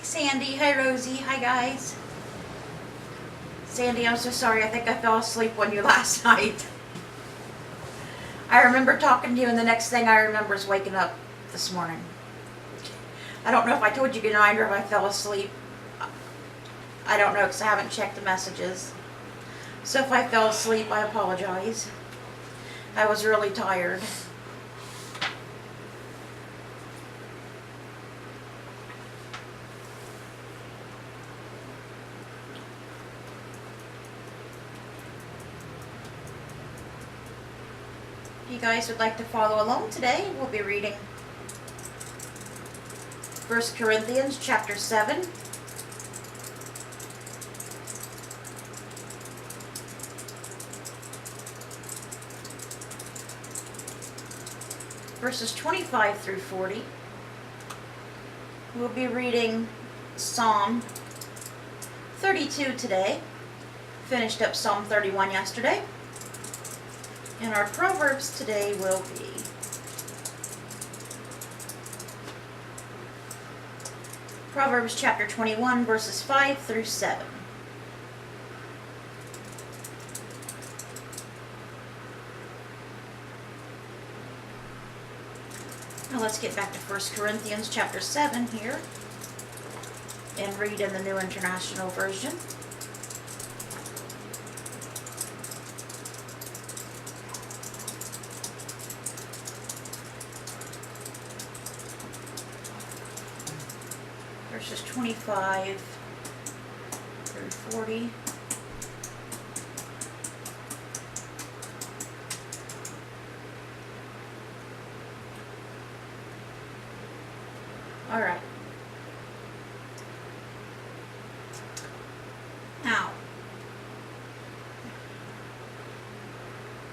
Sandy, hi Rosie, hi guys. Sandy, I'm so sorry. I think I fell asleep on you last night. I remember talking to you, and the next thing I remember is waking up this morning. I don't know if I told you good night or if I fell asleep. I don't know because I haven't checked the messages. So if I fell asleep, I apologize. I was really tired. If you guys would like to follow along today, we'll be reading 1 Corinthians chapter 7. Verses 25 through 40. We'll be reading Psalm 32 today. Finished up Psalm 31 yesterday. And our Proverbs today will be Proverbs chapter 21, verses 5 through 7. Now let's get back to 1 Corinthians chapter 7 here and read in the New International Version. Verses 25 through 40. All right. Now,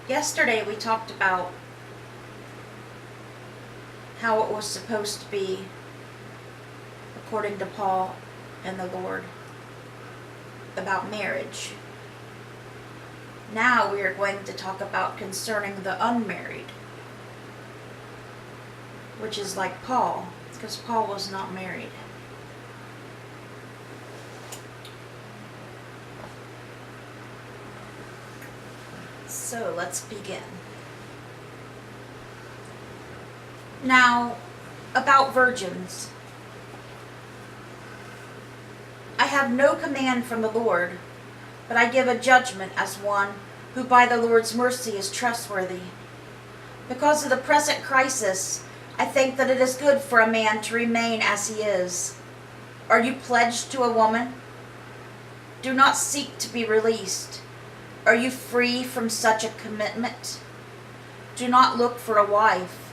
yesterday we talked about how it was supposed to be according to Paul and the Lord about marriage. Now we are going to talk about concerning the unmarried, which is like Paul, because Paul was not married. So let's begin. Now, about virgins. I have no command from the Lord, but I give a judgment as one who by the Lord's mercy is trustworthy. Because of the present crisis, I think that it is good for a man to remain as he is. Are you pledged to a woman? Do not seek to be released. Are you free from such a commitment? Do not look for a wife.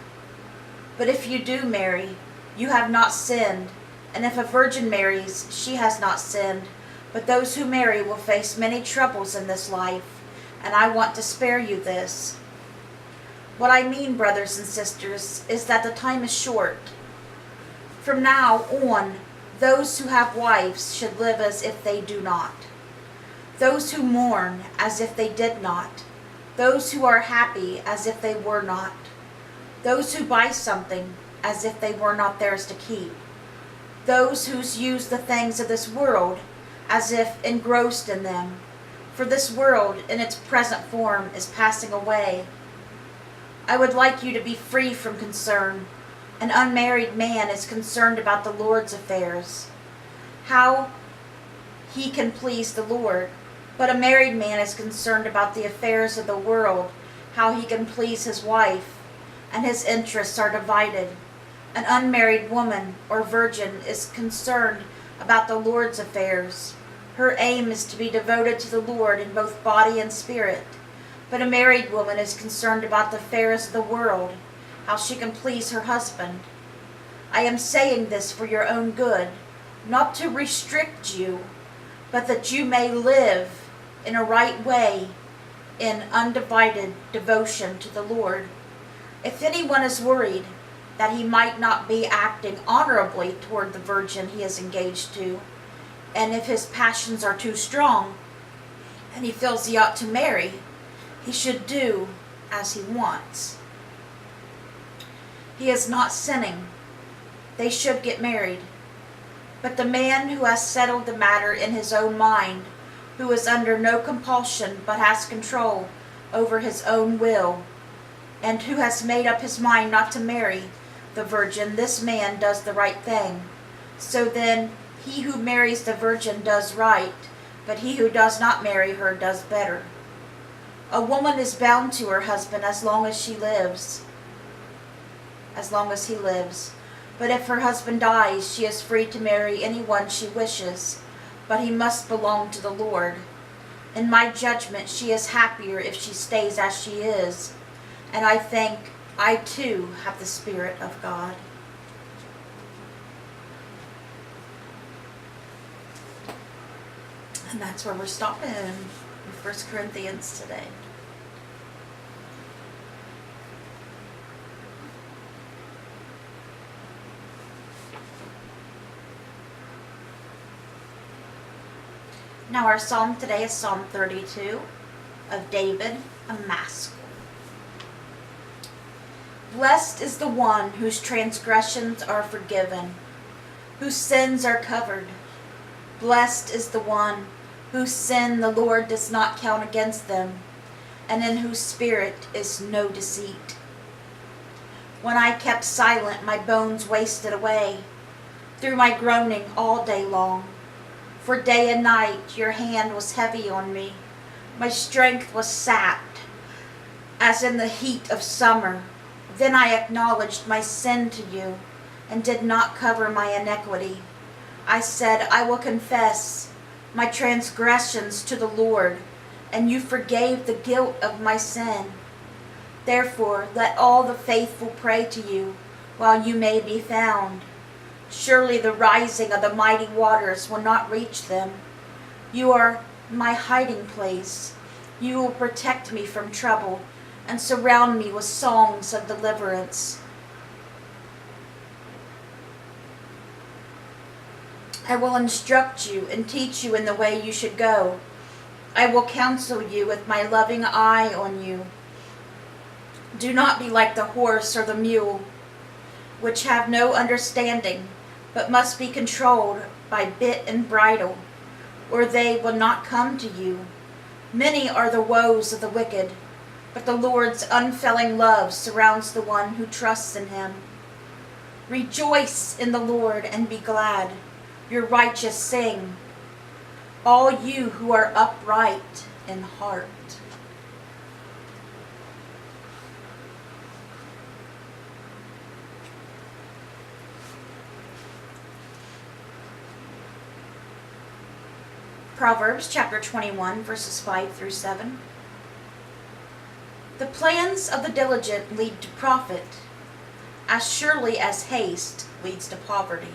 But if you do marry, you have not sinned. And if a virgin marries, she has not sinned. But those who marry will face many troubles in this life, and I want to spare you this. What I mean, brothers and sisters, is that the time is short. From now on, those who have wives should live as if they do not. Those who mourn as if they did not. Those who are happy as if they were not. Those who buy something as if they were not theirs to keep. Those who use the things of this world as if engrossed in them. For this world in its present form is passing away. I would like you to be free from concern. An unmarried man is concerned about the Lord's affairs, how he can please the Lord. But a married man is concerned about the affairs of the world, how he can please his wife, and his interests are divided. An unmarried woman or virgin is concerned about the Lord's affairs. Her aim is to be devoted to the Lord in both body and spirit. But a married woman is concerned about the affairs of the world, how she can please her husband. I am saying this for your own good, not to restrict you, but that you may live in a right way in undivided devotion to the Lord. If anyone is worried that he might not be acting honorably toward the virgin he is engaged to, and if his passions are too strong, and he feels he ought to marry, he should do as he wants. He is not sinning. They should get married. But the man who has settled the matter in his own mind, who is under no compulsion but has control over his own will, and who has made up his mind not to marry the virgin, this man does the right thing. So then, he who marries the virgin does right, but he who does not marry her does better. A woman is bound to her husband as long as he lives. But if her husband dies, she is free to marry anyone she wishes, but he must belong to the Lord. In my judgment, she is happier if she stays as she is, and I think I too have the Spirit of God. And that's where we're stopping in 1 Corinthians today. Now our psalm today is Psalm 32 of David, a maskil. Blessed is the one whose transgressions are forgiven, whose sins are covered. Blessed is the one whose sin the Lord does not count against them, and in whose spirit is no deceit. When I kept silent, my bones wasted away through my groaning all day long. For day and night your hand was heavy on me. My strength was sapped, as in the heat of summer. Then I acknowledged my sin to you, and did not cover my iniquity. I said, I will confess my transgressions to the Lord, and you forgave the guilt of my sin. Therefore, let all the faithful pray to you while you may be found. Surely the rising of the mighty waters will not reach them. You are my hiding place. You will protect me from trouble and surround me with songs of deliverance. I will instruct you and teach you in the way you should go. I will counsel you with my loving eye on you. Do not be like the horse or the mule, which have no understanding, but must be controlled by bit and bridle, or they will not come to you. Many are the woes of the wicked, but the Lord's unfailing love surrounds the one who trusts in him. Rejoice in the Lord and be glad. Your righteous sing, all you who are upright in heart. Proverbs chapter 21, verses 5 through 7. The plans of the diligent lead to profit, as surely as haste leads to poverty.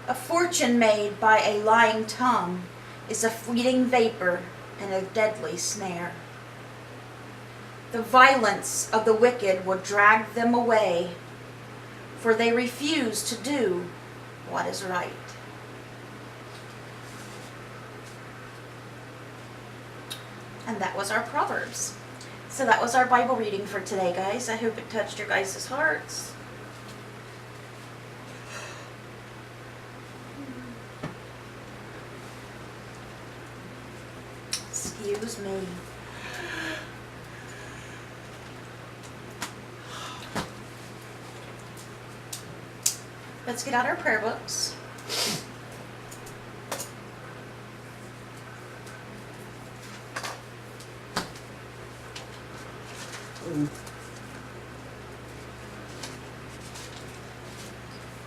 A fortune made by a lying tongue is a fleeting vapor and a deadly snare. The violence of the wicked will drag them away, for they refuse to do what is right. And that was our Proverbs. So that was our Bible reading for today, guys. I hope it touched your guys' hearts. Excuse me. Let's get out our prayer books.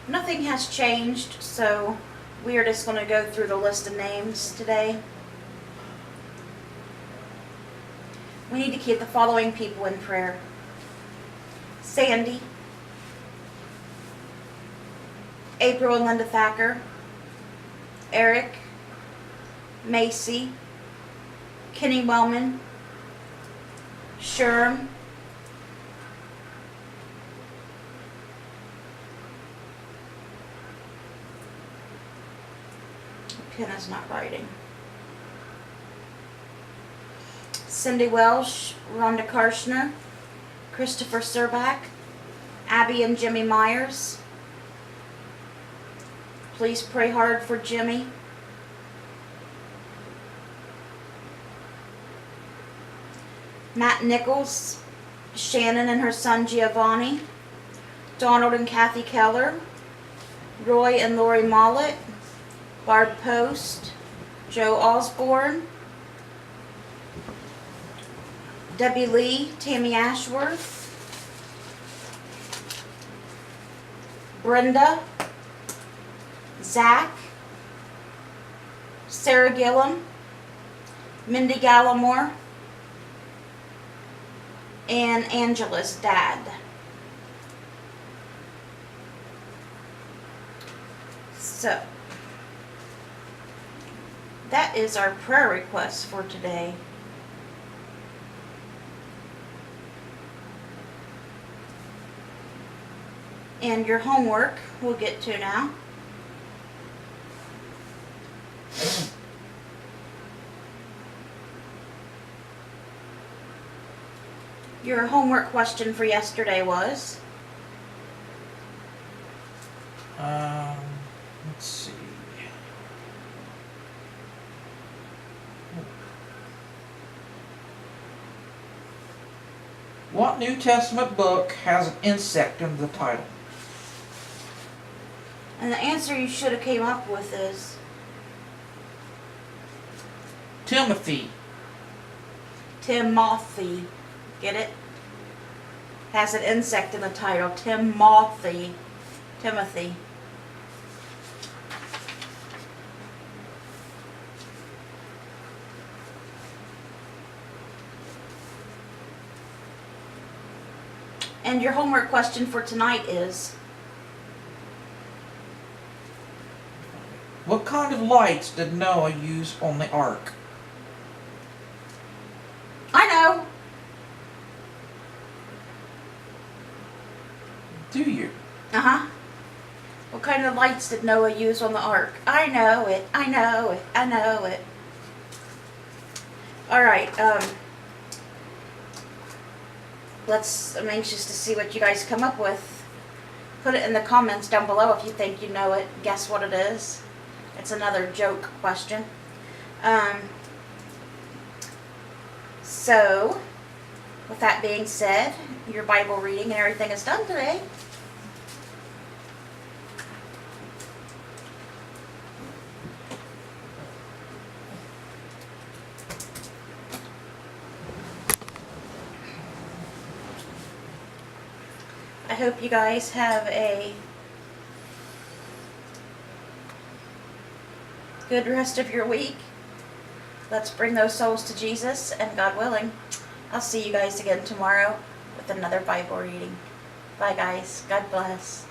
Nothing has changed, so we are just going to go through the list of names today. We need to keep the following people in prayer: Sandy, April and Linda Thacker, Eric, Macy, Kenny Wellman, Sherm, pen is not writing. Cindy Welsh, Rhonda Karshner, Christopher Serback, Abby and Jimmy Myers, please pray hard for Jimmy. Matt Nichols, Shannon and her son Giovanni, Donald and Kathy Keller, Roy and Lori Mollett, Barb Post, Joe Osborne, Debbie Lee, Tammy Ashworth, Brenda, Zach, Sarah Gillum, Mindy Gallimore, and Angela's dad. So, that is our prayer request for today. And your homework we'll get to now. Your homework question for yesterday was? Let's see. What New Testament book has an insect in the title? And the answer you should have came up with is Timothy. Timothy. Get it? Has an insect in the title. Timothy. Timothy. And your homework question for tonight is? What kind of lights did Noah use on the ark? I know. Do you? Uh-huh. What kind of lights did Noah use on the ark? I know it. I know it. I know it. All right. I'm anxious to see what you guys come up with. Put it in the comments down below if you think you know it. Guess what it is. It's another joke question. So, with that being said, your Bible reading and everything is done today. I hope you guys have a good rest of your week. Let's bring those souls to Jesus, and God willing, I'll see you guys again tomorrow with another Bible reading. Bye guys. God bless.